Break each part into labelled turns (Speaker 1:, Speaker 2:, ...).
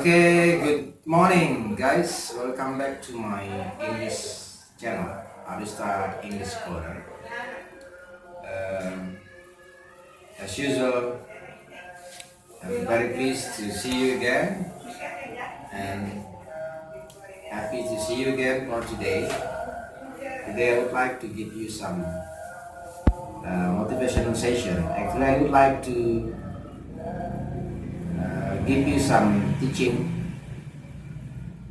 Speaker 1: Okay, good morning, guys. Welcome back to my English channel, Arista English Corner. As usual, I'm very pleased to see you again and happy to see you again for today. Today, I would like to give you some motivational session. Actually, I would like to give you some teaching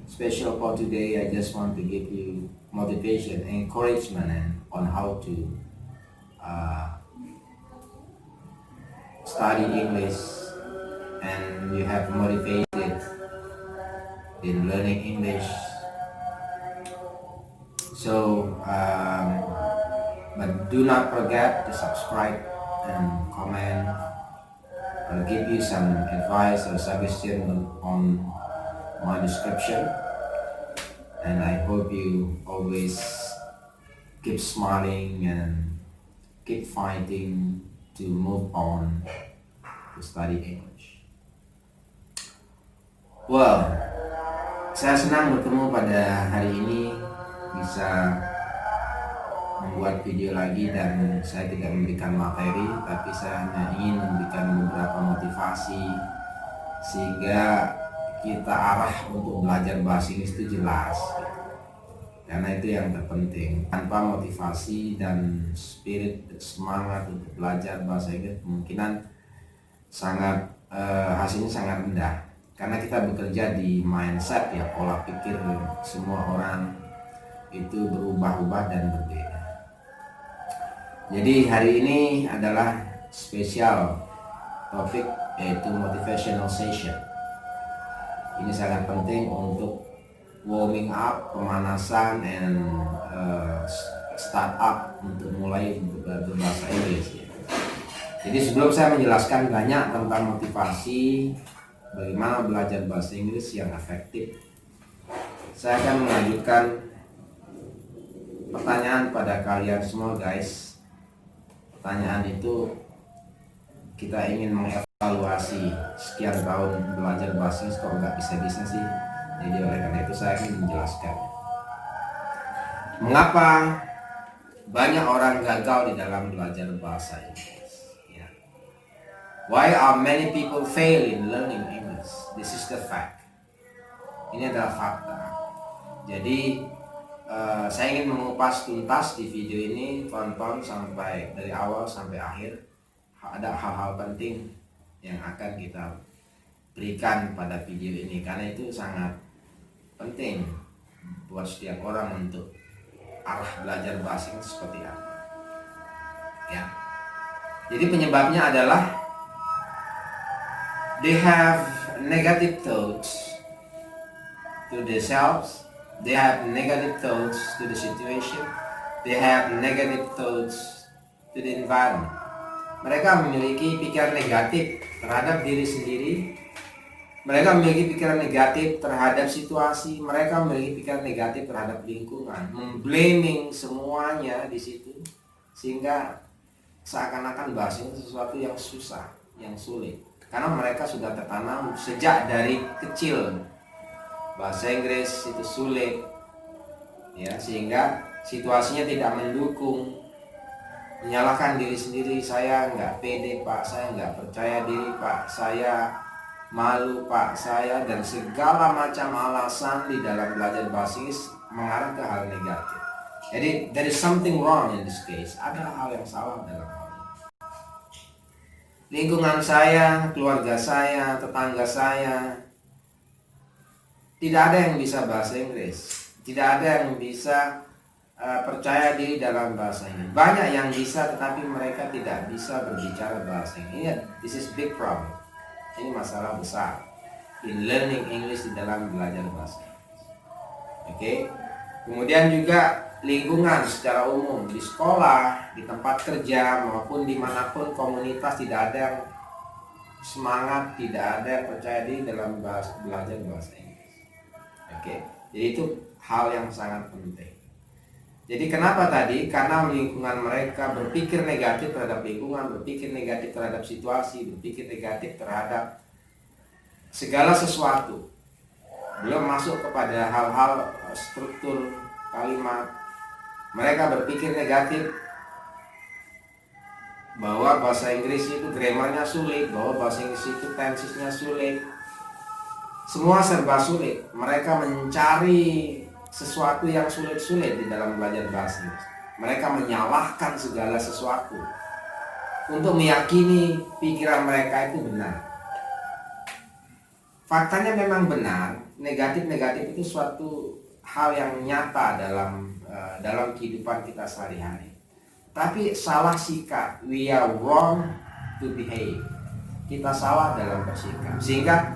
Speaker 1: special for today. I just want to give you motivation, encouragement, and on how to study English, and you have motivated in learning English. So, but do not forget to subscribe and comment. I'll give you some advice or suggestion on my description, and I hope you always keep smiling and keep fighting to move on to study English. Well, saya senang bertemu pada hari ini, bisa membuat video lagi, dan saya tidak memberikan materi, tapi saya hanya ingin memberikan beberapa motivasi sehingga kita arah untuk belajar bahasa Inggris itu jelas gitu. Karena itu yang terpenting. Tanpa motivasi dan spirit semangat untuk belajar bahasa Inggris, kemungkinan sangat hasilnya sangat rendah. Karena kita bekerja di mindset, ya, pola pikir semua orang itu berubah-ubah dan berbeda. Jadi hari ini adalah spesial topik, yaitu motivational session. Ini sangat penting untuk warming up, pemanasan, and start up untuk mulai berbahasa Inggris. Ya. Jadi sebelum saya menjelaskan banyak tentang motivasi, bagaimana belajar bahasa Inggris yang efektif, saya akan mengajukan pertanyaan pada kalian semua, guys. Pertanyaan itu, kita ingin mengevaluasi sekian tahun belajar bahasa Inggris kok nggak bisa-bisa sih. Jadi oleh karena itu saya ingin menjelaskan mengapa banyak orang gagal di dalam belajar bahasa Inggris. Ya. Why are many people fail in learning English? This is the fact. Ini adalah fakta. Jadi saya ingin mengupas tuntas di video ini, tonton sampai dari awal sampai akhir. Ada hal-hal penting yang akan kita berikan pada video ini, karena itu sangat penting buat setiap orang untuk arah belajar bahasa Inggris seperti apa. Ya. Jadi penyebabnya adalah they have negative thoughts to themselves. They have negative thoughts to the situation. They have negative thoughts to the environment. Mereka memiliki pikiran negatif terhadap diri sendiri. Mereka memiliki pikiran negatif terhadap situasi. Mereka memiliki pikiran negatif terhadap lingkungan. Memblaming semuanya di situ, sehingga seakan-akan bahasa itu sesuatu yang susah, yang sulit. Karena mereka sudah tertanam sejak dari kecil bahasa Inggris itu sulit, ya, sehingga situasinya tidak mendukung. Menyalahkan diri sendiri, saya nggak pede pak, saya nggak percaya diri pak, saya malu pak, saya, dan segala macam alasan di dalam belajar bahasa Inggris mengarah ke hal negatif. Jadi there is something wrong in this case. Ada hal yang salah dalam hal ini. Lingkungan saya, keluarga saya, tetangga saya, tidak ada yang bisa bahasa Inggris. Tidak ada yang bisa percaya diri dalam bahasa Inggris. Banyak yang bisa, tetapi mereka tidak bisa berbicara bahasa Inggris. This is big problem. Ini masalah besar in learning English, di dalam belajar bahasa Inggris. Oke. Kemudian juga lingkungan secara umum, di sekolah, di tempat kerja, maupun dimanapun komunitas, tidak ada yang semangat, tidak ada yang percaya diri dalam belajar bahasa Inggris. Oke. Jadi itu hal yang sangat penting. Jadi kenapa tadi? Karena lingkungan mereka berpikir negatif terhadap lingkungan, berpikir negatif terhadap situasi, berpikir negatif terhadap segala sesuatu. belum masuk kepada hal-hal struktur kalimat. Mereka berpikir negatif bahwa bahasa Inggris itu grammarnya sulit, bahwa bahasa Inggris itu tensisnya sulit, semua serba sulit. Mereka mencari sesuatu yang sulit-sulit di dalam belajar bahasa Inggris. Mereka menyalahkan segala sesuatu untuk meyakini pikiran mereka itu benar. Faktanya memang benar, negatif-negatif itu suatu hal yang nyata dalam kehidupan kita sehari-hari. Tapi salah sikap, we are wrong to behave. Kita salah dalam bersikap, sehingga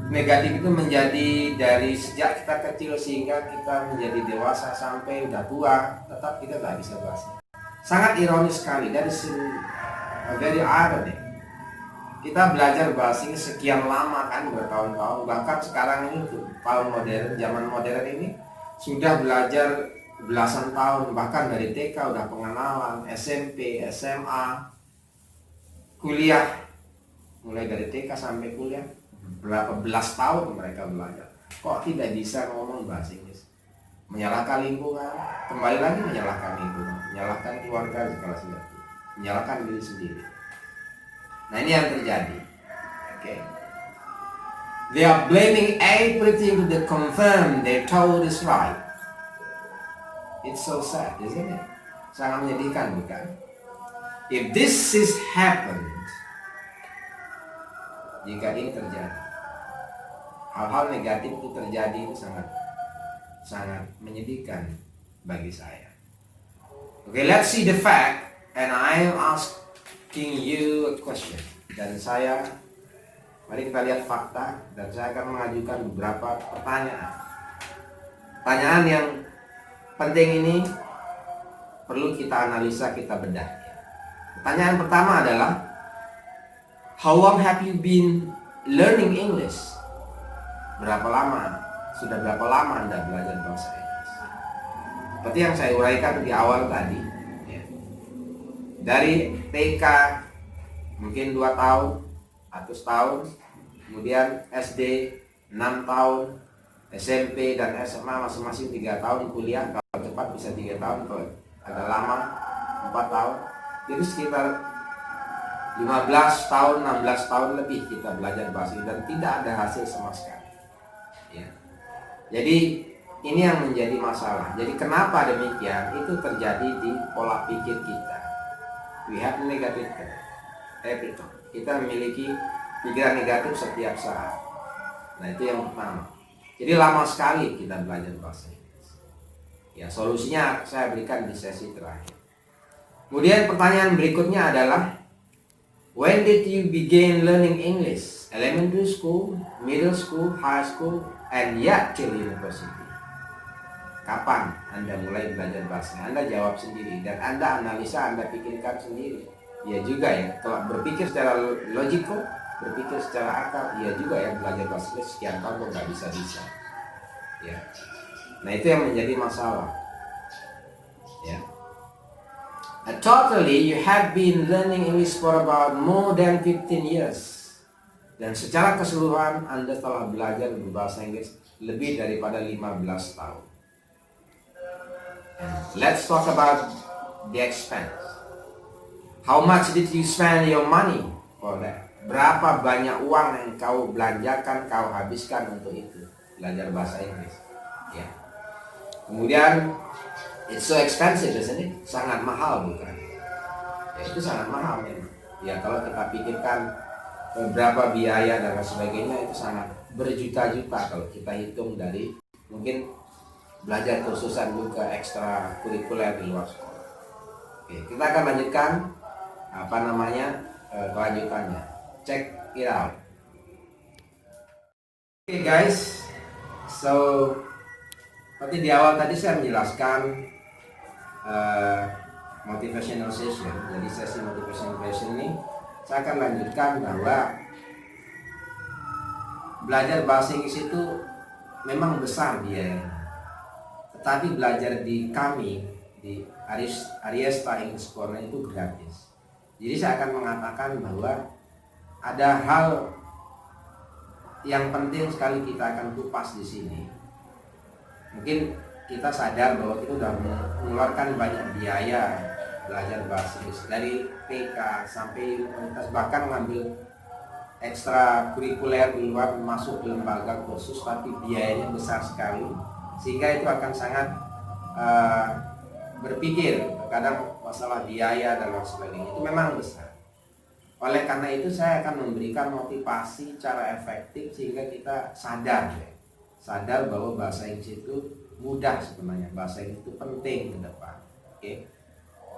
Speaker 1: negatif itu menjadi dari sejak kita kecil sehingga kita menjadi dewasa sampai udah tua, tetap kita nggak bisa bahasa. Sangat ironis sekali, dari very ironic. Kita belajar bahasa ini sekian lama kan, bertahun-tahun, bahkan sekarang ini tahun modern, zaman modern ini sudah belajar belasan tahun, bahkan dari TK udah pengenalan, SMP, SMA, kuliah, mulai dari TK sampai kuliah, berapa belas tahun mereka belajar. Kok tidak bisa ngomong bahasa Inggris? Menyalahkan lingkungan, kembali lagi menyalahkan lingkungan, menyalahkan keluarga segala sesuatu, menyalahkan diri sendiri. Nah, ini yang terjadi. Okay. They are blaming everything to the confirm they told is right. It's so sad, isn't it? Sangat menyedihkan, bukan? If this is happened, jika ini terjadi, hal-hal negatif itu terjadi, itu sangat menyedihkan bagi saya. Okay, let's see the fact, and I am asking you a question. Dan mari kita lihat fakta, dan saya akan mengajukan beberapa pertanyaan. Pertanyaan yang penting ini perlu kita analisa, kita bedah. Pertanyaan pertama adalah, how long have you been learning English? Berapa lama? Sudah berapa lama Anda belajar bahasa Inggris? Seperti yang saya uraikan di awal tadi, ya. Dari TK mungkin 2 tahun atau setahun, kemudian SD 6 tahun, SMP dan SMA masing-masing 3 tahun, kuliah kalau cepat bisa 3 tahun, kalau agak lama 4 tahun. Jadi sekitar 15 tahun, 16 tahun lebih kita belajar bahasa Inggris dan tidak ada hasil sama sekali. Ya. Jadi ini yang menjadi masalah. Jadi kenapa demikian? Itu terjadi di pola pikir kita. We have negative every time. Kita memiliki pikiran negatif setiap saat. Nah, itu yang pertama. Jadi lama sekali kita belajar bahasa Inggris. Ya, solusinya saya berikan di sesi terakhir. Kemudian pertanyaan berikutnya adalah, when did you begin learning English? Elementary school, middle school, high school, and yet till university. Kapan Anda mulai belajar bahasa? Anda jawab sendiri dan Anda analisa, Anda pikirkan sendiri. Ya juga ya, kalau berpikir secara logikal, berpikir secara akal, ya juga ya, belajar bahasa Inggris sekian tahun kok nggak bisa. Ya. Nah, itu yang menjadi masalah. Ya. Totally you have been learning English for about more than 15 years. Dan secara keseluruhan Anda telah belajar berbahasa Inggris lebih daripada 15 tahun. And let's talk about the expense. How much did you spend your money for that? Berapa banyak uang yang kau belanjakan, kau habiskan untuk itu, belajar bahasa Inggris? Ya. Kemudian, it's so expensive, isn't it? Sangat mahal, bukan? Ya, itu sangat mahal memang. Ya, kalau kita pikirkan berapa biaya dan sebagainya, itu sangat berjuta-juta kalau kita hitung dari mungkin belajar kursusan juga ekstra kurikuler di luar sekolah. Oke, kita akan lanjutkan kelanjutannya. Check it out. Oke guys, so seperti di awal tadi saya menjelaskan motivational session. Jadi sesi motivational session ini saya akan lanjutkan bahwa belajar bahasa Inggris itu memang besar biayanya. Tetapi belajar di kami, di Ariesta English Corner itu gratis. Jadi saya akan mengatakan bahwa ada hal yang penting sekali kita akan kupas di sini. Mungkin kita sadar bahwa kita sudah mengeluarkan banyak biaya belajar bahasa Inggris dari TK sampai universitas, bahkan ngambil ekstra kurikuler di luar, masuk ke lembaga kursus, tapi biayanya besar sekali, sehingga itu akan sangat berpikir kadang masalah biaya dan lain sebagainya, itu memang besar. Oleh karena itu saya akan memberikan motivasi cara efektif sehingga kita sadar bahwa bahasa Inggris itu mudah sebenarnya, bahasa Inggris itu penting ke depan. Oke.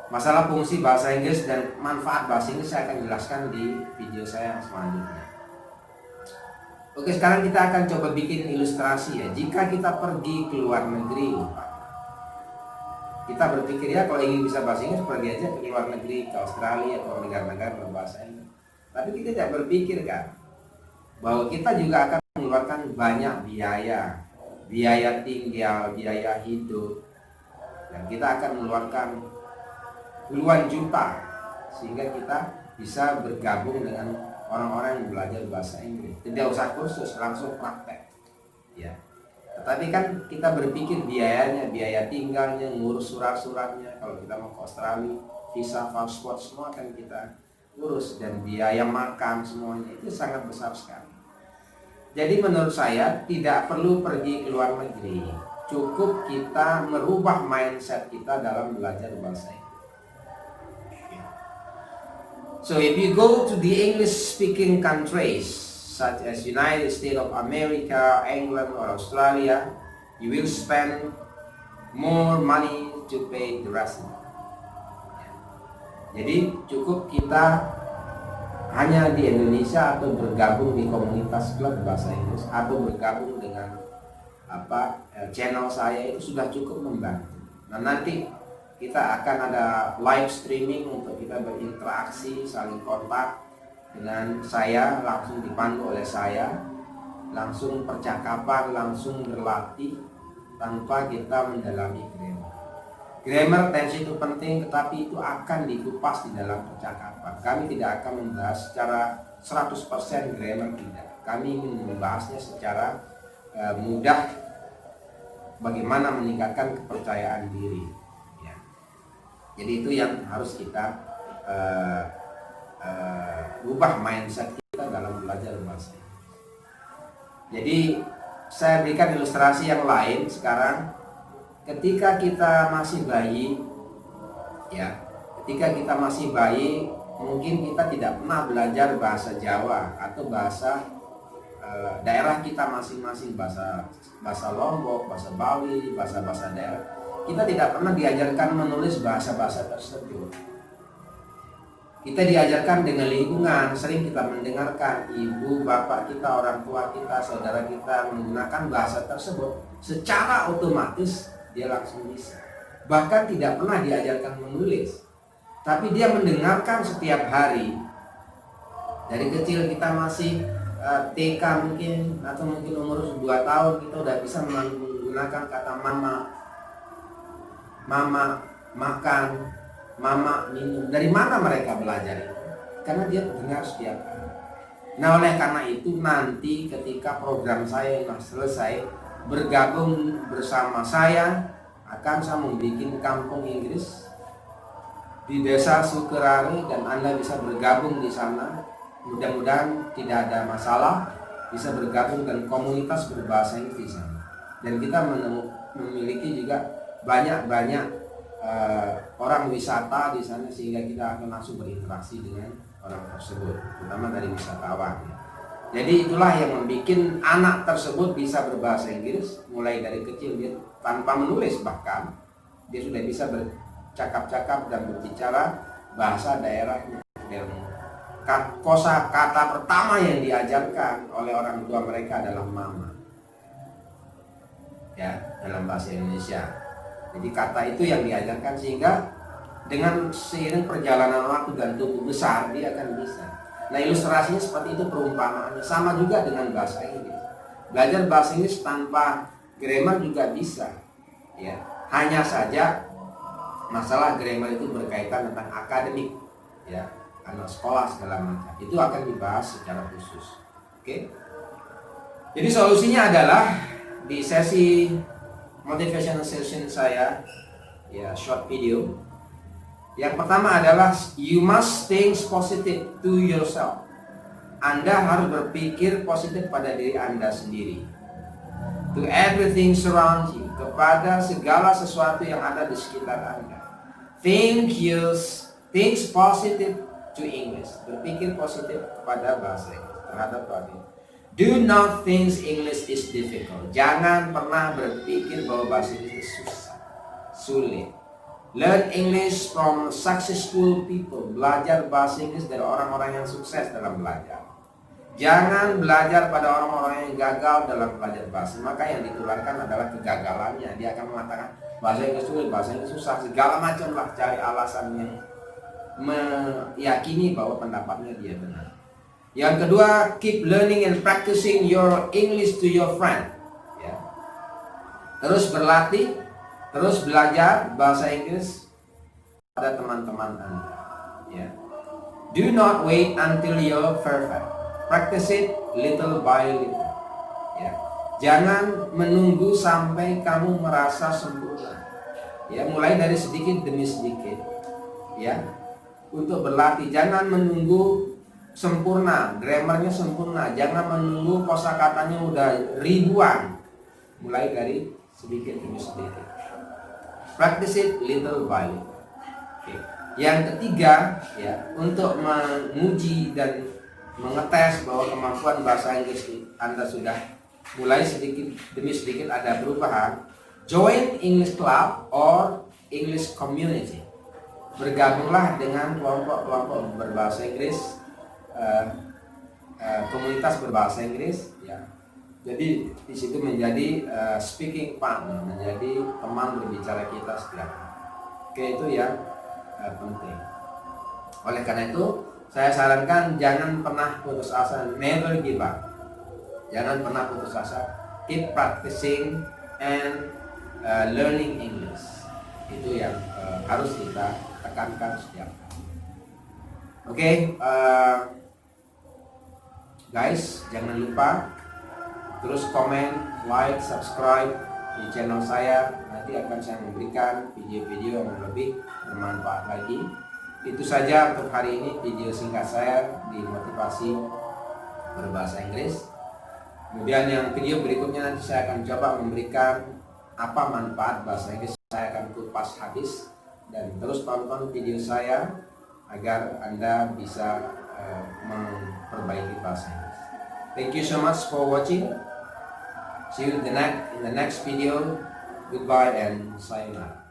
Speaker 1: Masalah fungsi bahasa Inggris dan manfaat bahasa Inggris saya akan jelaskan di video saya yang selanjutnya. Oke, sekarang kita akan coba bikin ilustrasi ya. Jika kita pergi ke luar negeri, kita berpikir ya kalau ingin bisa bahasa Inggris pergi aja ke luar negeri, ke Australia atau negara-negara berbahasa Inggris. Tapi kita tidak berpikir kan bahwa kita juga akan mengeluarkan banyak biaya tinggal, biaya hidup, dan kita akan mengeluarkan puluhan juta sehingga kita bisa bergabung dengan orang-orang yang belajar bahasa Inggris. Tidak usah kursus, langsung praktek ya. Tetapi kan kita berpikir biayanya, biaya tinggalnya, ngurus surat-suratnya. Kalau kita mau ke Australia, visa, pasport, semua akan kita urus, dan biaya makan semuanya itu sangat besar sekali. Jadi menurut saya tidak perlu pergi ke luar negeri, cukup kita merubah mindset kita dalam belajar bahasa Inggris. So if you go to the English-speaking countries such as United States of America, England, or Australia, you will spend more money to pay the resident. Jadi cukup kita hanya di Indonesia atau bergabung di komunitas klub bahasa Inggris atau bergabung dengan channel saya, itu sudah cukup membantu. Nah, nanti kita akan ada live streaming untuk kita berinteraksi, saling kontak dengan saya, langsung dipandu oleh saya, langsung percakapan, langsung berlatih tanpa kita mendalami grammar. Grammar tensi itu penting, tetapi itu akan dikupas di dalam percakapan. Kami tidak akan membahas secara 100% grammar, tidak. Kami ingin membahasnya secara mudah, bagaimana meningkatkan kepercayaan diri. Ya. Jadi itu yang harus kita ubah mindset kita dalam belajar bahasa Inggris. Jadi saya berikan ilustrasi yang lain sekarang. Ketika kita masih bayi, ya, mungkin kita tidak pernah belajar bahasa Jawa atau bahasa daerah kita masing-masing, bahasa Lombok, bahasa Bali, bahasa daerah. Kita tidak pernah diajarkan menulis bahasa-bahasa tersebut. Kita diajarkan dengan lingkungan, sering kita mendengarkan ibu, bapak kita, orang tua kita, saudara kita menggunakan bahasa tersebut. Secara otomatis dia langsung bisa. Bahkan tidak pernah diajarkan menulis, tapi dia mendengarkan setiap hari. Dari kecil kita masih TK mungkin, atau mungkin umur 2 tahun kita udah bisa menggunakan kata mama, makan, mama, minum. Dari mana mereka belajar itu? Karena dia dengar setiap hari. Nah, oleh karena itu nanti ketika program saya yang selesai, bergabung bersama saya membuat kampung Inggris di desa Sukerari, dan Anda bisa bergabung di sana. Mudah-mudahan tidak ada masalah, bisa bergabung dengan komunitas berbahasa Inggris di sana. Dan kita memiliki juga banyak orang wisata di sana, sehingga kita akan langsung berinteraksi dengan orang tersebut, terutama dari wisatawan. Jadi itulah yang membuat anak tersebut bisa berbahasa Inggris mulai dari kecil. Dia tanpa menulis, bahkan dia sudah bisa bercakap-cakap dan berbicara bahasa daerahnya. Kosa kata pertama yang diajarkan oleh orang tua mereka adalah mama, ya, dalam bahasa Indonesia. Jadi kata itu yang diajarkan, sehingga dengan seiring perjalanan waktu dan tumbuh besar dia akan bisa. Nah, ilustrasinya seperti itu, perumpamaannya. Sama juga dengan bahasa Inggris. Belajar bahasa Inggris tanpa grammar juga bisa, ya. Hanya saja masalah grammar itu berkaitan tentang akademik, ya, anak sekolah segala macam. Itu akan dibahas secara khusus. Oke? Jadi solusinya adalah di sesi motivational session saya, ya, short video. Yang pertama adalah you must think positive to yourself. Anda harus berpikir positif pada diri Anda sendiri. To everything surrounds you, kepada segala sesuatu yang ada di sekitar Anda. Think positive to English. Berpikir positif kepada bahasa Inggris, terhadap bahasa Inggris. Do not think English is difficult. Jangan pernah berpikir bahwa bahasa Inggris itu susah, sulit. Learn English from successful people. Belajar bahasa Inggris dari orang-orang yang sukses dalam belajar. Jangan belajar pada orang-orang yang gagal dalam belajar bahasa. Maka yang ditularkan adalah kegagalannya. Dia akan mengatakan bahasa Inggris sulit, bahasa Inggris susah, segala macam lah, cari alasan yang meyakini bahwa pendapatnya dia benar. Yang kedua, keep learning and practicing your English to your friend. Ya. Terus berlatih, terus belajar bahasa Inggris pada teman-teman Anda. Ya. Do not wait until you're perfect. Practice it little by little. Ya. Jangan menunggu sampai kamu merasa sempurna. Ya, mulai dari sedikit demi sedikit. Ya. Untuk berlatih, jangan menunggu sempurna, grammarnya sempurna, jangan menunggu kosakatanya udah ribuan. Mulai dari sedikit demi sedikit. Practice it little by little. Okay. Yang ketiga, ya, untuk menguji dan mengetes bahwa kemampuan bahasa Inggris Anda sudah mulai sedikit demi sedikit ada perubahan, join English Club or English Community. Bergabunglah dengan kelompok-kelompok berbahasa Inggris, komunitas berbahasa Inggris, ya. Jadi di situ menjadi speaking partner, menjadi teman berbicara kita setiap hari. Oke, itu yang penting. Oleh karena itu, saya sarankan jangan pernah putus asa, never give up. Jangan pernah putus asa. Keep practicing and learning English. Itu yang harus kita tekankan setiap hari. Oke, guys, jangan lupa terus komen, like, subscribe di channel saya. Nanti akan saya memberikan video-video yang lebih bermanfaat lagi. Itu saja untuk hari ini video singkat saya di motivasi berbahasa Inggris. Kemudian yang video berikutnya nanti saya akan coba memberikan apa manfaat bahasa Inggris. Saya akan kupas habis, dan terus tonton video saya agar Anda bisa memperbaiki bahasa Inggris. Thank you so much for watching. See you in the next video. Goodbye and sayonara.